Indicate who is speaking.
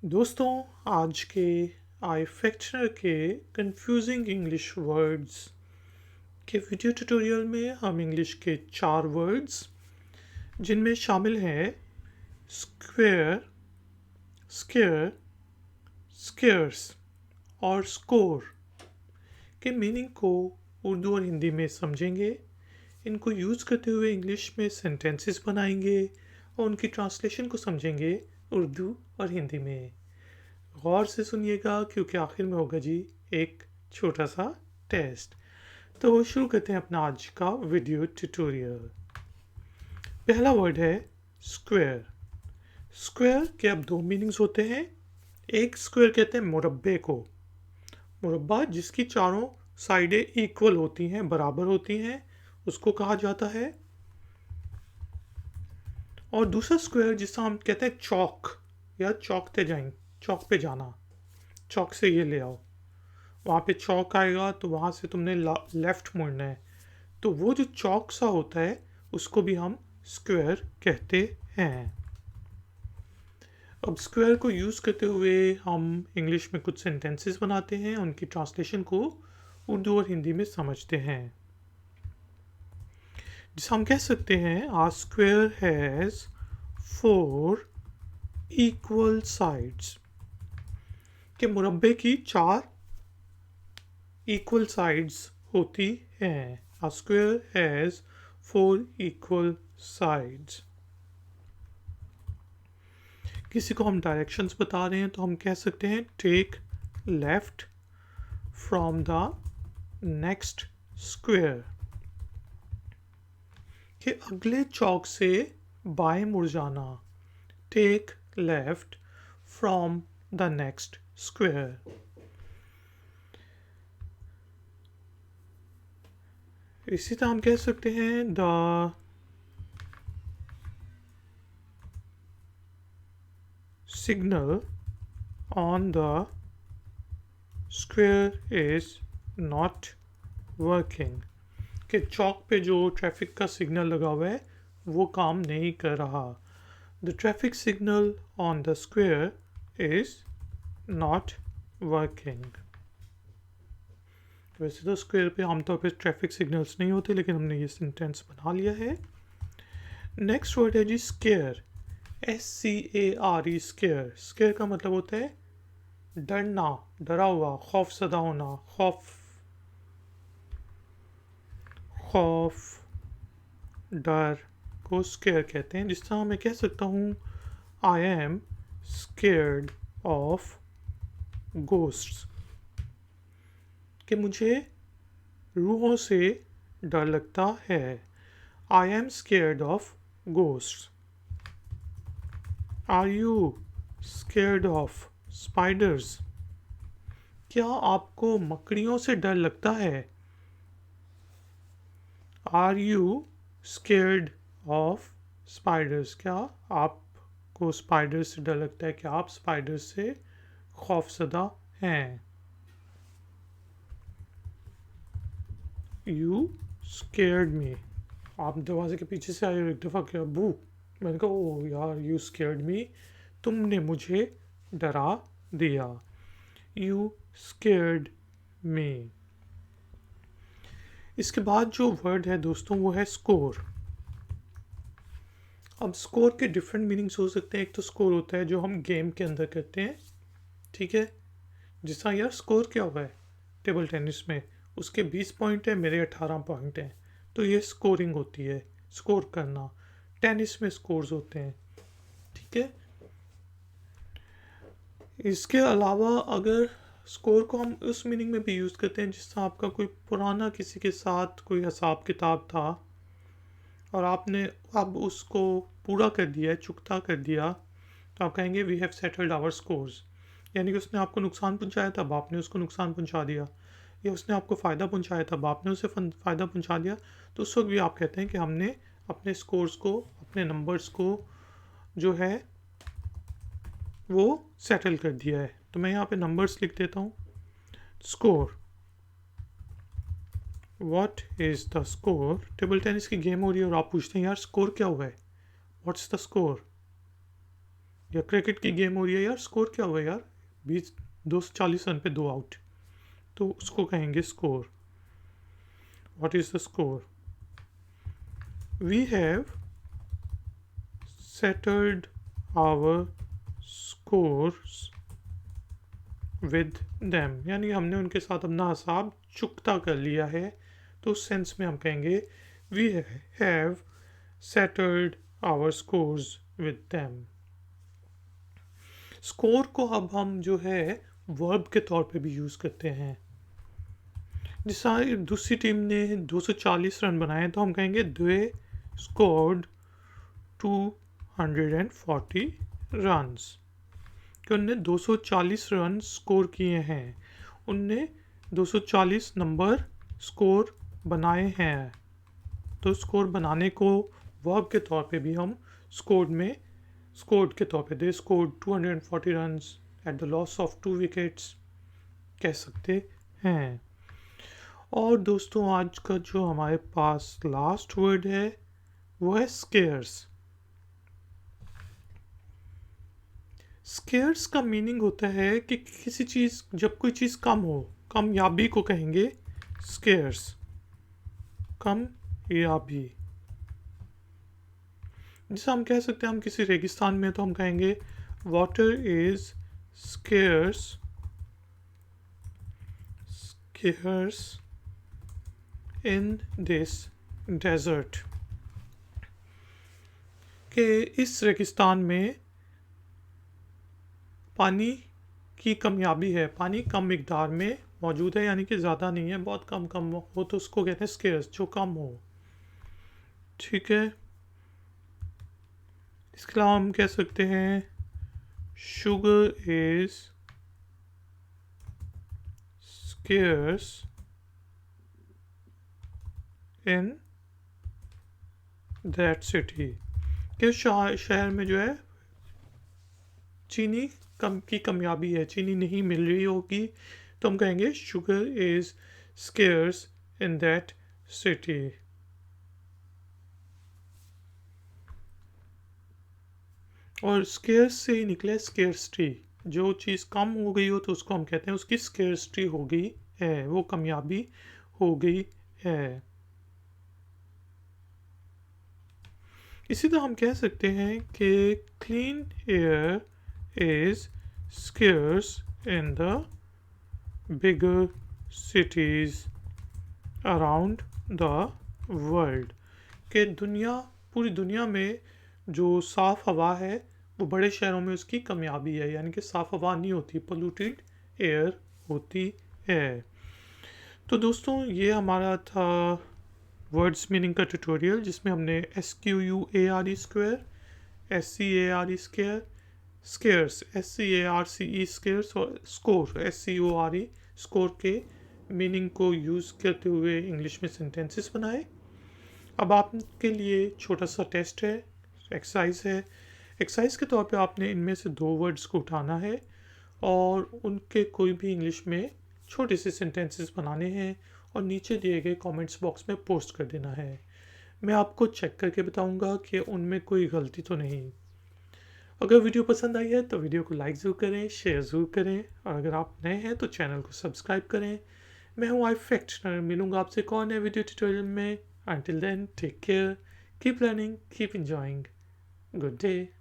Speaker 1: दोस्तों, आज के आई फैक्चनर के कंफ्यूजिंग इंग्लिश वर्ड्स के वीडियो ट्यूटोरियल में हम इंग्लिश के 4 वर्ड्स जिनमें शामिल हैं स्क्वेयर, स्केयर, स्केयर्स और स्कोर के मीनिंग को उर्दू और हिंदी में समझेंगे। इनको यूज़ करते हुए इंग्लिश में सेंटेंसेस बनाएंगे और उनकी ट्रांसलेशन को समझेंगे उर्दू और हिंदी में। गौर से सुनिएगा क्योंकि आखिर में होगा जी एक छोटा सा टेस्ट। तो शुरू करते हैं अपना आज का वीडियो ट्यूटोरियल। पहला वर्ड है स्क्वायर। स्क्वायर के अब 2 मीनिंग्स होते हैं। एक स्क्वायर कहते हैं मुरब्बे को, मुरब्बा जिसकी चारों साइडें इक्वल होती हैं, बराबर होती हैं, उसको कहा जाता है। और दूसरा स्क्वायर जिसका हम कहते हैं चौक या चौकते जाएं, चौक पे जाना, चौक से ये ले आओ, वहाँ पे चौक आएगा तो वहाँ से तुमने लेफ़्ट मुड़ना है। तो वो जो चौक सा होता है उसको भी हम स्क्वायर कहते हैं। अब स्क्वायर को यूज़ करते हुए हम इंग्लिश में कुछ सेंटेंसेस बनाते हैं, उनकी ट्रांसलेशन को उर्दू और हिंदी में समझते हैं। जिसे हम कह सकते हैं आ स्क्वायर हैज़ 4 इक्वल साइड्स, के मुरब्बे की 4 इक्वल साइड्स होती हैं। A square has 4 equal sides. किसी को हम डायरेक्शंस बता रहे हैं तो हम कह सकते हैं take left from the next square, कि अगले चौक से बाएं मुड़ जाना। Take left from the next square. इसी तरह हम कह सकते हैं the signal on the square is not working, कि चौक पे जो ट्रैफिक का सिग्नल लगा हुआ है वो काम नहीं कर रहा। The traffic signal on the square is not working. वैसे तो स्क्वायर पे आमतौर पे ट्रैफिक सिग्नल्स नहीं होते, लेकिन हमने ये सेंटेंस बना लिया है। नेक्स्ट वर्ड है जी स्केयर। SCARE, square. स्केयर का मतलब होता है डरना, डरा हुआ, खौफ सदा होना, खौफ डर को स्केयर कहते हैं। जिस तरह मैं कह सकता हूँ I am scared of ghosts, कि मुझे रूहों से डर लगता है। I am scared of ghosts. Are you scared of spiders, क्या आपको मकड़ियों से डर लगता है। Are you scared of spiders, क्या आपको स्पाइडर्स से डर लगता है, क्या आप स्पाइडर्स से खौफसदा हैं। यू स्केयर्ड मी, आप दरवाजे के पीछे से आए एक दफ़ा, क्या बू, मैंने कहा ओ यार यू स्केयर्ड मी, तुमने मुझे डरा दिया। यू स्केयर्ड मी। इसके बाद जो वर्ड है दोस्तों वो है स्कोर। अब स्कोर के डिफरेंट मीनिंग्स हो सकते हैं। एक तो स्कोर होता है जो हम गेम के अंदर करते हैं, ठीक है, जिस तरह यार स्कोर क्या हुआ है टेबल टेनिस में, उसके 20 पॉइंट है, मेरे 18 पॉइंट हैं, तो ये स्कोरिंग होती है, स्कोर करना। टेनिस में स्कोर्स होते हैं, ठीक है। इसके अलावा अगर स्कोर को हम उस मीनिंग में भी यूज़ करते हैं जिस तरह आपका कोई पुराना किसी के साथ कोई हिसाब किताब था और आपने अब उसको पूरा कर दिया है, चुकता कर दिया, तो आप कहेंगे we have settled our scores. यानी कि उसने आपको नुकसान पहुंचाया तब आपने उसको नुकसान पहुंचा दिया, या उसने आपको फ़ायदा पहुंचाया तब आपने उसे फ़ायदा पहुंचा दिया, तो उस वक्त भी आप कहते हैं कि हमने अपने स्कोर्स को, अपने नंबर्स को जो है वो सेटल कर दिया है। तो मैं यहाँ पे नंबर्स लिख देता हूँ। Score, what is the score. Table tennis की गेम हो रही है और आप पूछते हैं यार स्कोर क्या हुआ है, व्हाट्स द स्कोर। या क्रिकेट की गेम हो रही है यार, स्कोर क्या हुआ यार, 240 रन पे 2 आउट, तो उसको कहेंगे score. What is the score? We have settled our scores with them, यानी हमने उनके साथ अपना हिसाब चुकता कर लिया है। तो उस सेंस में हम कहेंगे we have settled our scores with them. Score को अब हम जो है वर्ब के तौर पे भी यूज़ करते हैं। जैसा दूसरी टीम ने 240 रन बनाए तो हम कहेंगे दे स्कोर्ड 240 रन्स, कि उनने 240 रन स्कोर किए हैं, उनने 240 नंबर स्कोर बनाए हैं। तो स्कोर बनाने को वर्ब के तौर पे भी हम स्कोर्ड के तौर पे they scored 240 runs at the loss of 2 wickets कह सकते हैं। और दोस्तों आज का जो हमारे पास लास्ट वर्ड है वो है स्केयर्स। स्केयर्स का मीनिंग होता है कि किसी चीज़, जब कोई चीज़ कम हो, कामयाबी को कहेंगे स्केयर्स, कामयाबी। जैसे हम कह सकते हैं हम किसी रेगिस्तान में तो हम कहेंगे water is scarce in this desert, कि इस रेगिस्तान में पानी की कमयाबी है, पानी कम मिकदार में मौजूद है, यानी कि ज़्यादा नहीं है, बहुत कम कम हो तो उसको कहते हैं स्केयर्स, जो कम हो। ठीक है, इसके अलावा हम कह सकते हैं sugar is scarce in that city, कि शहर में जो है चीनी की कमयाबी है, चीनी नहीं मिल रही होगी, तो हम कहेंगे sugar is scarce in that city. और स्केयर्स से ही निकले स्केयर्सिटी, जो चीज़ कम हो गई हो तो उसको हम कहते हैं उसकी स्केयर्सिटी हो गई है, वो कमयाबी हो गई है। इसी तरह हम कह सकते हैं कि clean air is scarce in the bigger cities around the world, के पूरी दुनिया में जो साफ़ हवा है वो बड़े शहरों में उसकी कमयाबी है, यानी कि साफ़ हवा नहीं होती, पोल्यूटेड एयर होती है। तो दोस्तों ये हमारा था वर्ड्स मीनिंग का ट्यूटोरियल, जिसमें हमने SQUARE square, SCARE square, scarce SCARCE scarce और स्कोर SCORE स्कोर के मीनिंग को यूज़ करते हुए इंग्लिश में सेंटेंसेस बनाए। अब आपके लिए छोटा सा टेस्ट है, एक्सरसाइज है। एक्सरसाइज के तौर पे आपने इनमें से 2 वर्ड्स को उठाना है और उनके कोई भी इंग्लिश में छोटे से सेंटेंसेस बनाने हैं और नीचे दिए गए कमेंट्स बॉक्स में पोस्ट कर देना है। मैं आपको चेक करके बताऊंगा कि उनमें कोई गलती तो नहीं। अगर वीडियो पसंद आई है तो वीडियो को लाइक ज़रूर करें, शेयर ज़रूर करें, और अगर आप नए हैं तो चैनल को सब्सक्राइब करें। मैं हूँ iFactioner, मिलूंगा आपसे कौन है वीडियो ट्यूटोरियल में। Until then, take care, keep learning, keep enjoying. Good day.